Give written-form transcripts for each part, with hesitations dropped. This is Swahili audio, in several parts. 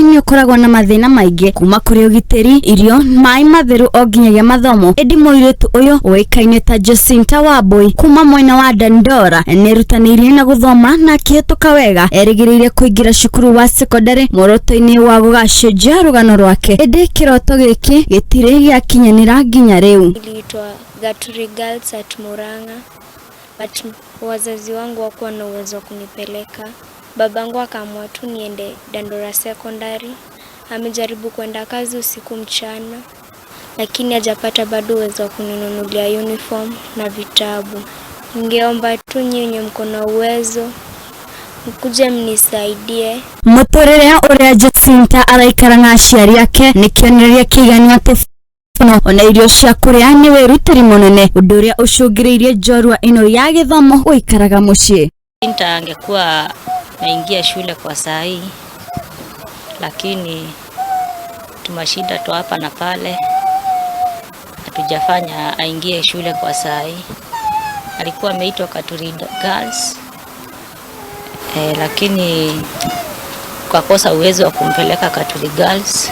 ni ukoragwo na mathina maingi kuma kuri ugiteri, irio, mai matheru o nginyagia mathomo. Edi moiretu uyu uikaine ta Jacinta Wambui kuma mwena wa Dandora ni rutanirie na guthoma na kihituka wega, erigiriire kuingira cukuru wa secondary muroto-ini wa gugacenjia rugano rwake. Edi kiroto giki gitire giakinyanira nginya riu. Iliitwa Gaturi Girls at Murang'a, but wazazi wangu hawakuwa na uwezo wa kunipeleka. Babangu akaamua tu niende Dandora Secondary. Amejaribu kwenda kazi usiku mchana, lakini hajapata bado uwezo wa kuninunulia uniform na vitabu. Ningeomba tu nyinyi mko na uwezo mkuje mnisaidie. Mutorere uria Jacinta araikara na aciari yake ni kionereria kigani ati ona irio cia kuria ni wirutiri munene, undu uria ucungiriirie njorua ino ya githomo uikaraga mucii. Jacinta angekuwa naingia shule kwa saa hii, lakini tumashida tu hapa na pale, hatujafanya aingie shule kwa saa hii. Alikuwa ameitwa Gaturi Girls, lakini kwa kosa uwezo wa kumpeleka Gaturi Girls.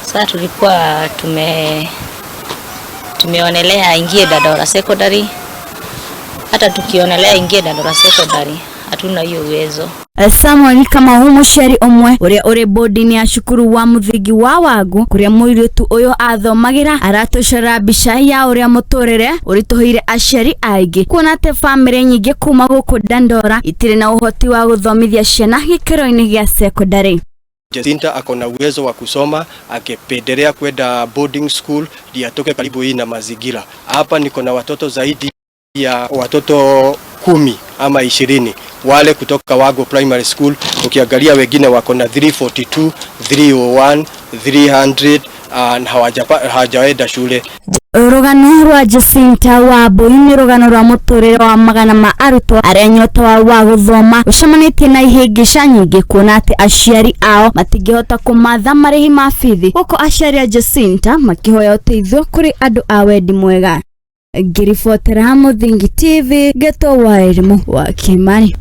Sasa tulikuwa tumeonelea aingie Dandora Secondary. Hata tukionelea aingie Dandora Secondary hatuna hiyo uwezo. Samuel kama umusheri omwe uria uri bodi-ini ya cukuru wa muthingi wa Wagu kuria muiritu uyu athomagira aratucora mbica ya uria muturire urituhire aciari aingi, kuona ati family nyingi kuma guku Dandora itire na uhoti wa guthomithia ciana gikiro-ini gia secondary. Jacinta akona uwezo wa kusoma, akependelea kwenda boarding school ndio atoke karibu hii na mazingira. Hapa niko na watoto zaidi ya watoto 10 ama 20 wale kutoka Wagu Primary School. Ukiangalia wengine wako na 342, 301, 300 na hawajaenda shule. Rugano rwa Jacinta Wambui ni rugano rwa muturire wa magana ma arutwo aria nyota wa guthoma ucemanitie na ihingica nyingi, kuona ati aciari ao matingihota kumatha marihi ma bithi, guko aciari a Jacinta makihoya uteithio kuri andu a wendi mwega. Ngiribotera Muthingi TV, Geto wa elimu wa Kimani.